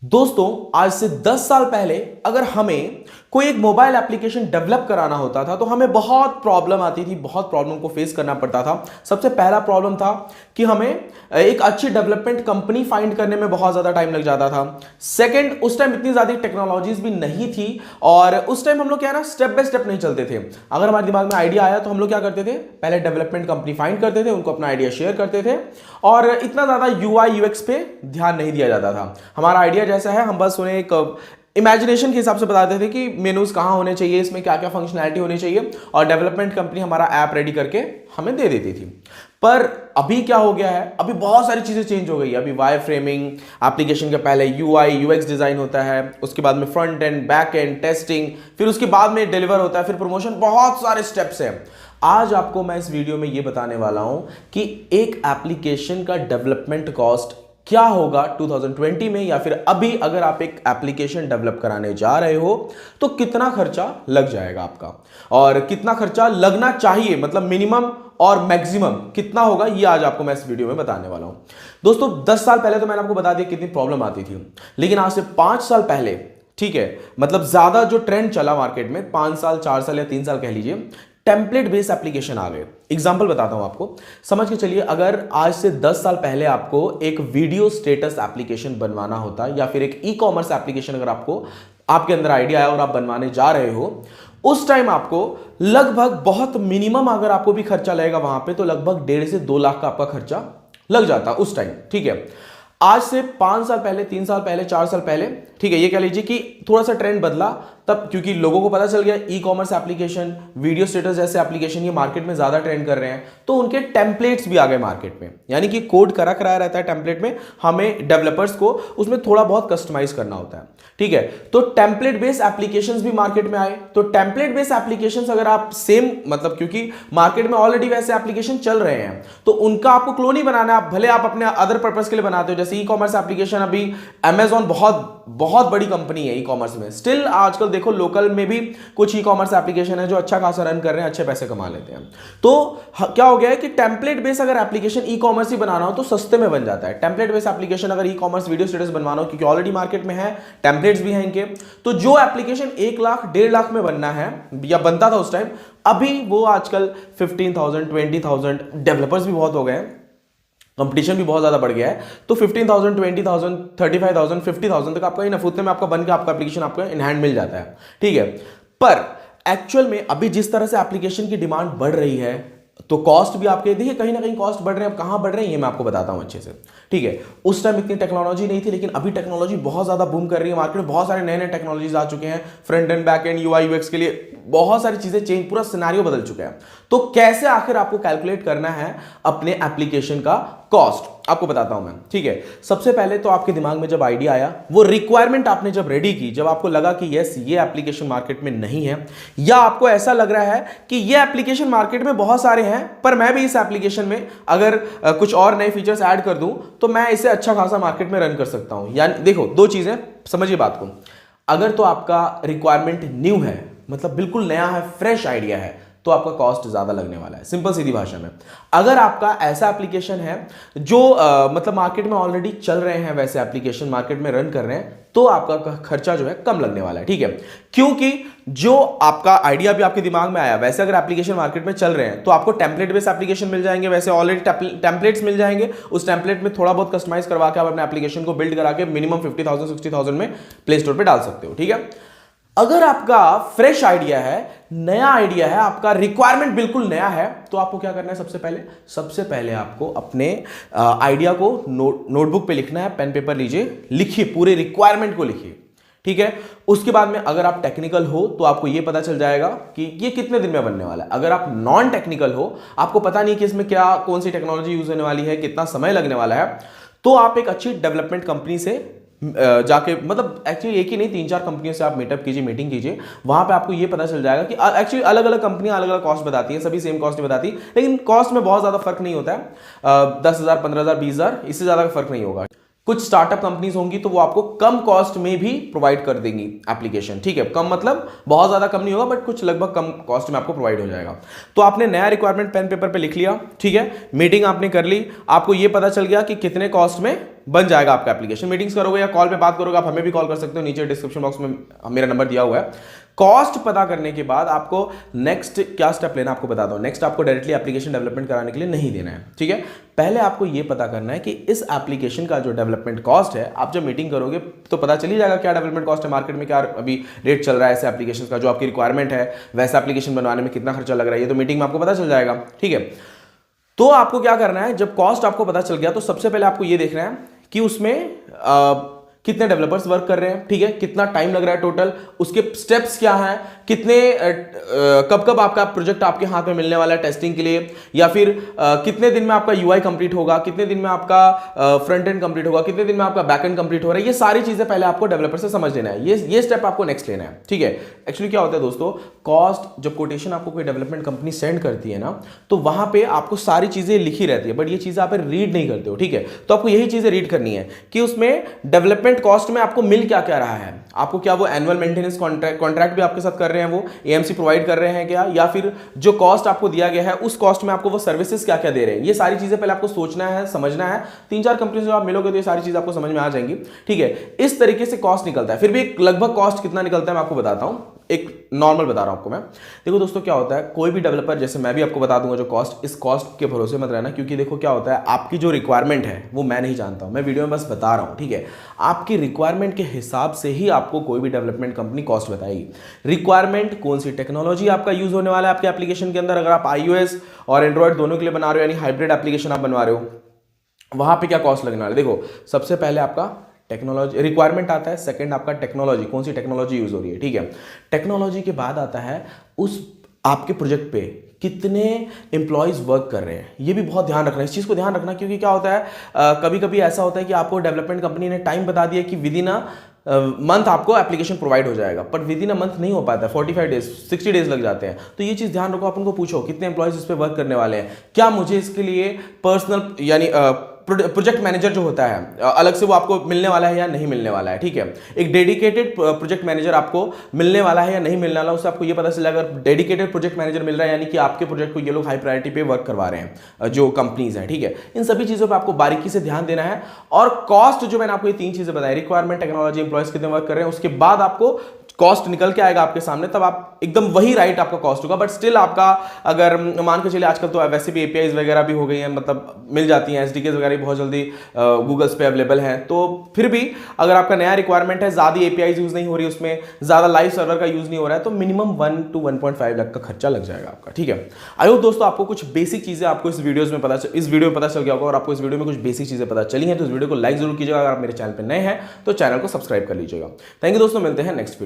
दोस्तों आज से 10 साल पहले अगर हमें कोई एक मोबाइल एप्लीकेशन डेवलप कराना होता था तो हमें बहुत प्रॉब्लम आती थी, बहुत प्रॉब्लम को फेस करना पड़ता था। सबसे पहला प्रॉब्लम था कि हमें एक अच्छी डेवलपमेंट कंपनी फाइंड करने में बहुत ज्यादा टाइम लग जाता था। सेकंड, उस टाइम इतनी ज्यादा टेक्नोलॉजीज भी नहीं थी और उस टाइम हम लोग क्या है ना, स्टेप बाय स्टेप नहीं चलते थे। अगर हमारे दिमाग में आइडिया आया तो हम लोग क्या करते थे, पहले डेवलपमेंट कंपनी फाइंड करते थे, उनको अपना आइडिया शेयर करते थे और इतना ज्यादा यूआई यूएक्स पे ध्यान नहीं दिया जाता था। हमारा आइडिया जैसा है हम बस उन्हें एक इमेजिनेशन के हिसाब से बताते थे कि मेनूज कहाँ होने चाहिए, इसमें क्या क्या फंक्शनैलिटी होनी चाहिए और डेवलपमेंट कंपनी हमारा ऐप रेडी करके हमें दे देती थी। पर अभी क्या हो गया है, अभी बहुत सारी चीजें चेंज हो गई है। अभी वायर फ्रेमिंग, एप्लीकेशन के पहले यूआई यूएक्स डिजाइन होता है, उसके बाद में front end, back and, testing, फिर उसके बाद में डिलीवर होता है, फिर प्रमोशन, बहुत सारे स्टेप्स हैं। आज आपको मैं इस वीडियो में ये बताने वाला हूं कि एक एप्लीकेशन का डेवलपमेंट कॉस्ट क्या होगा 2020 में, या फिर अभी अगर आप एक एप्लीकेशन डेवलप कराने जा रहे हो तो कितना खर्चा लग जाएगा आपका और कितना खर्चा लगना चाहिए, मतलब मिनिमम और मैक्सिमम कितना होगा, ये आज आपको मैं इस वीडियो में बताने वाला हूं। दोस्तों 10 साल पहले तो मैंने आपको बता दिया कितनी प्रॉब्लम आती थी, लेकिन आज से 5 साल पहले, ठीक है, मतलब ज्यादा जो ट्रेंड चला मार्केट में, 5 साल 4 साल या 3 साल कह लीजिए, टेम्पलेट बेस्ड एप्लीकेशन आ गए। एग्जांपल बताता हूं आपको, समझ के चलिए। अगर आज से 10 साल पहले आपको एक वीडियो स्टेटस एप्लीकेशन बनवाना होता या फिर एक ई कॉमर्स एप्लीकेशन अगर आपको आपके अंदर आइडिया है और आप बनवाने जा रहे हो, उस टाइम आपको लगभग, बहुत मिनिमम अगर आपको भी खर्चा लगेगा वहां पे, तो लगभग 1.5 से 2 लाख का आपका खर्चा लग जाता उस टाइम, ठीक है। आज से 5 साल पहले, 3 साल पहले, 4 साल पहले, ठीक है, ये कह लीजिए कि थोड़ा सा ट्रेंड बदला तब, क्योंकि लोगों को पता चल गया e commerce application, video status जैसे एप्लीकेशन ये मार्केट में ज्यादा ट्रेंड कर रहे हैं, तो उनके टेम्पलेट्स भी आ गए मार्केट में। यानी कि कोड करा कराया रहता है टेम्पलेट में, हमें डेवलपर्स को उसमें थोड़ा बहुत कस्टमाइज करना होता है, ठीक है। तो टेम्पलेट बेस्ड एप्लीकेशंस भी मार्केट में आए। तो टेम्पलेट बेस्ड एप्लीकेशंस अगर आप सेम, मतलब क्योंकि मार्केट में ऑलरेडी वैसे एप्लीकेशन चल रहे हैं तो उनका आपको क्लोन ही बनाना है, भले आप अपने अदर पर्पस के लिए बनाते हो। जैसे ई कॉमर्स एप्लीकेशन, अभी अमेजॉन बहुत बहुत बड़ी कंपनी है ई कॉमर्स में, स्टिल आजकल देखो लोकल में भी कुछ ई कॉमर्स एप्लीकेशन है जो अच्छा खासा रन कर रहे हैं, अच्छे पैसे कमा लेते हैं। तो क्या हो गया है कि टेम्पलेट बेस अगर एप्लीकेशन ई कॉमर्स ही बनाना हो तो सस्ते में बन जाता है। टेम्पलेट बेस एप्लीकेशन अगर ई कॉमर्स वीडियो स्टेटस बनवाना हो, क्योंकि ऑलरेडी मार्केट में है, टेम्पलेट्स भी हैं इनके, तो जो एप्लीकेशन 1 लाख 1.5 लाख में बनना है या बनता था उस टाइम, अभी वो आजकल 15,000 20,000, डेवलपर्स भी बहुत हो गए हैं, कंपटीशन भी बहुत ज्यादा बढ़ गया है, तो 15,000 20,000 35,000 50,000 तक आपका इनफ, उतने में आपका बन के आपका एप्लीकेशन आपको इन हैंड मिल जाता है, ठीक है। पर एक्चुअल में अभी जिस तरह से एप्लीकेशन की डिमांड बढ़ रही है तो कॉस्ट भी आपके, देखिए कहीं ना कहीं कॉस्ट बढ़ रहे हैं। अब कहां बढ़ रहे हैं ये मैं आपको बताता हूं अच्छे से, ठीक है। उस टाइम इतनी टेक्नोलॉजी नहीं थी, लेकिन अभी टेक्नोलॉजी बहुत ज्यादा बूम कर रही है मार्केट में, बहुत सारे नए नए टेक्नोलॉजीज आ चुके हैं front end back and UI UX के लिए, बहुत सारी चीजें चेंज, पूरा सिनेरियो बदल चुका है। तो कैसे आखिर आपको कैलकुलेट करना है अपने एप्लीकेशन का कॉस्ट, आपको बताता हूं मैं, ठीक है। सबसे पहले तो आपके दिमाग में जब आइडिया आया, वो रिक्वायरमेंट आपने जब रेडी की, जब आपको लगा कि यस ये एप्लीकेशन मार्केट में नहीं है, या आपको ऐसा लग रहा है कि ये एप्लीकेशन मार्केट में बहुत सारे हैं पर मैं भी इस एप्लीकेशन में अगर कुछ और नए फीचर्स ऐड कर दूं तो मैं इसे अच्छा खासा मार्केट में रन कर सकता हूं। यानी देखो दो चीजें, समझिए बात को। अगर तो आपका रिक्वायरमेंट न्यू है, मतलब बिल्कुल नया है, फ्रेश आइडिया है, तो आपका कॉस्ट ज्यादा लगने वाला है, सिंपल सीधी भाषा में। अगर आपका ऐसा एप्लीकेशन है जो मतलब मार्केट में ऑलरेडी चल रहे हैं, वैसे एप्लीकेशन मार्केट में रन कर रहे हैं, तो आपका खर्चा जो है कम लगने वाला है, ठीक है। क्योंकि जो आपका आइडिया भी आपके दिमाग में आया, वैसे अगर एप्लीकेशन मार्केट में चल रहे हैं तो आपको टेम्पलेट बेस्ड एप्लीकेशन मिल जाएंगे, वैसे ऑलरेडी टेम्पलेट्स मिल जाएंगे, उस टेम्पलेट में थोड़ा बहुत कस्टमाइज करवा के आप अपने एप्लीकेशन को बिल्ड करा के मिनिमम 50,000 60,000 में प्ले स्टोर पर डाल सकते हो, ठीक है। अगर आपका फ्रेश आइडिया है, नया आइडिया है, आपका रिक्वायरमेंट बिल्कुल नया है, तो आपको क्या करना है, सबसे पहले आपको अपने आइडिया को नोटबुक पे लिखना है, पेन पेपर लीजिए, लिखिए, पूरे रिक्वायरमेंट को लिखिए, ठीक है। उसके बाद में अगर आप टेक्निकल हो तो आपको यह पता चल जाएगा कि ये कितने दिन में बनने वाला है। अगर आप नॉन टेक्निकल हो, आपको पता नहीं कि इसमें क्या, कौन सी टेक्नोलॉजी यूज होने वाली है, कितना समय लगने वाला है, तो आप एक अच्छी डेवलपमेंट कंपनी से जाके, मतलब एक्चुअली एक ही नहीं 3-4 कंपनियों से आप मीटअप कीजिए, मीटिंग कीजिए, वहां पे आपको ये पता चल जाएगा कि एक्चुअली अलग अलग कंपनियां अलग अलग कॉस्ट बताती हैं, सभी सेम कॉस्ट नहीं बताती, लेकिन कॉस्ट में बहुत ज्यादा फर्क नहीं होता है, 10,000 15,000 20,000 इससे ज्यादा का फर्क नहीं होगा। कुछ स्टार्टअप कंपनीज होंगी तो वो आपको कम कॉस्ट में भी प्रोवाइड कर देंगी एप्लीकेशन, ठीक है। कम मतलब बहुत ज्यादा कम नहीं होगा, बट कुछ लगभग कम कॉस्ट में आपको प्रोवाइड हो जाएगा। तो आपने नया रिक्वायरमेंट पेन पेपर पे लिख लिया, ठीक है, मीटिंग आपने कर ली, आपको ये पता चल गया कि कितने कॉस्ट में बन जाएगा आपका एप्लीकेशन। मीटिंग्स करोगे या कॉल पे बात करोगे, आप हमें भी कॉल कर सकते हो, नीचे डिस्क्रिप्शन बॉक्स में मेरा नंबर दिया हुआ है। कॉस्ट पता करने के बाद आपको नेक्स्ट क्या स्टेप लेना आपको बताता हूं। नेक्स्ट आपको डायरेक्टली एप्लीकेशन डेवलपमेंट कराने के लिए नहीं देना है, ठीक है। पहले आपको यह पता करना है कि इस एप्लीकेशन का जो डेवलपमेंट कॉस्ट है, आप जब मीटिंग करोगे तो पता चल ही जाएगा क्या डेवलपमेंट कॉस्ट है, मार्केट में क्या अभी रेट चल रहा है ऐसे एप्लीकेशन का, जो आपकी रिक्वायरमेंट है वैसा एप्लीकेशन बनवाने में कितना खर्चा लग रहा है, ये तो मीटिंग में आपको पता चल जाएगा, ठीक है। तो आपको क्या करना है, जब कॉस्ट आपको पता चल गया तो सबसे पहले आपको यह देखना है कि उसमें कितने डेवलपर्स वर्क कर रहे हैं, ठीक है, कितना टाइम लग रहा है टोटल, उसके स्टेप्स क्या हैं, कितने कब कब आपका प्रोजेक्ट आपके हाथ में मिलने वाला है टेस्टिंग के लिए, या फिर कितने दिन में आपका यूआई कंप्लीट होगा, कितने दिन में आपका फ्रंट एंड कंप्लीट होगा, कितने दिन में आपका बैक एंड कंप्लीट हो रहा है। ये सारी चीजें पहले आपको डेवलपर से समझ लेना है, ये स्टेप आपको नेक्स्ट लेना है, ठीक है। एक्चुअली क्या होता है दोस्तों, कॉस्ट जब कोटेशन आपको कोई डेवलपमेंट कंपनी सेंड करती है ना, तो वहां पे आपको सारी चीजें लिखी रहती है, बट ये चीजें आप रीड नहीं करते हो, ठीक है। तो आपको यही चीजें रीड करनी है कि उसमें डेवलपमेंट कॉस्ट में आपको मिल क्या क्या रहा है, आपको क्या वो एनुअल मेंटेनेंस कॉन्ट्रैक्ट भी आपके साथ कर रहे हैं, वो एएमसी प्रोवाइड कर रहे हैं क्या, या फिर जो कॉस्ट आपको दिया गया है उस कॉस्ट में आपको वो सर्विसेज क्या क्या दे रहे हैं। ये सारी चीजें पहले आपको सोचना है, समझना है। 3-4 कंपनी से जब आप मिलोगे तो ये सारी चीजें आपको समझ में आ जाएंगी, ठीक है। इस तरीके से कॉस्ट निकलता है। फिर भी लगभग कॉस्ट कितना निकलता है मैं आपको बताता हूं, एक नॉर्मल बता रहा हूं आपको मैं। देखो दोस्तों क्या होता है, कोई भी डेवलपर, जैसे मैं भी आपको बता दूंगा जो कॉस्ट, इस कॉस्ट के भरोसे मत रहना, क्योंकि देखो क्या होता है, आपकी जो रिक्वायरमेंट है वो मैं नहीं जानता हूं, मैं वीडियो में बस बता रहा हूं, ठीक है। आपकी रिक्वायरमेंट के हिसाब से ही आपको कोई भी डेवलपमेंट कंपनी कॉस्ट बताएगी। रिक्वायरमेंट, कौन सी टेक्नोलॉजी आपका यूज होने वाला है आपके एप्लीकेशन के अंदर, अगर आप iOS और एंड्रॉइड दोनों के लिए बना रहे हो, यानी हाइब्रिड एप्लीकेशन आप बनवा रहे हो, वहां पे क्या कॉस्ट लगने वाला है। देखो सबसे पहले आपका टेक्नोलॉजी रिक्वायरमेंट आता है, सेकंड आपका टेक्नोलॉजी, कौन सी टेक्नोलॉजी यूज हो रही है, ठीक है। टेक्नोलॉजी के बाद आता है उस आपके प्रोजेक्ट पे कितने एम्प्लॉयज वर्क कर रहे हैं। ये भी बहुत ध्यान रखना है, इस चीज को ध्यान रखना, क्योंकि क्या होता है कभी कभी ऐसा होता है कि आपको डेवलपमेंट कंपनी ने टाइम बता दिया कि विद इन मंथ आपको एप्लीकेशन प्रोवाइड हो जाएगा, पर विद इन अ मंथ नहीं हो पाता है, 45 डेज 60 डेज लग जाते हैं। तो ये चीज ध्यान रखो, आप उनको पूछो कितने एम्प्लॉयज इस पे वर्क करने वाले हैं, क्या मुझे इसके लिए पर्सनल यानी प्रोजेक्ट मैनेजर जो होता है अलग से वो आपको मिलने वाला है या नहीं मिलने वाला है, ठीक है। एक डेडिकेटेड प्रोजेक्ट मैनेजर आपको मिलने वाला है या नहीं मिलने वाला, उससे आपको ये पता चलेगा। अगर डेडिकेटेड प्रोजेक्ट मैनेजर मिल रहा है यानी कि आपके प्रोजेक्ट को ये लोग हाई प्रायोरिटी पे वर्क करवा रहे हैं जो कंपनीज हैं, ठीक है। इन सभी चीजों पे आपको बारीकी से ध्यान देना है। और कॉस्ट जो मैंने आपको ये 3 चीजें बताई, रिक्वायरमेंट, टेक्नोलॉजी, एम्प्लॉयज कितने वर्क कर रहे हैं, उसके बाद आपको कॉस्ट निकल के आएगा आपके सामने, तब आप एकदम वही राइट आपका कॉस्ट होगा। बट स्टिल आपका, अगर मान के चलिए आजकल तो वैसे भी एपीआईज वगैरह भी हो गई हैं, मतलब मिल जाती हैं, एसडीकेज वगैरह बहुत जल्दी गूगल्स पे अवेलेबल हैं। तो फिर भी अगर आपका नया रिक्वायरमेंट है, ज्यादा एपीआईज यूज नहीं हो रही, उसमें ज्यादा लाइव सर्वर का यूज नहीं हो रहा है, तो मिनिमम 1 to 1.5 लाख का खर्चा लग जाएगा आपका, ठीक है। आई होप दोस्तों आपको कुछ बेसिक चीजें आपको इस वीडियो में पता चल गया होगा, और आपको इस वीडियो में कुछ बेसिक चीजें पता चली हैं तो इस वीडियो को लाइक जरूर कीजिएगा। अगर आप मेरे चैनल पर नए हैं तो चैनल को सब्सक्राइब कर लीजिएगा। थैंक यू दोस्तों, मिलते हैं नेक्स्ट वीडियो।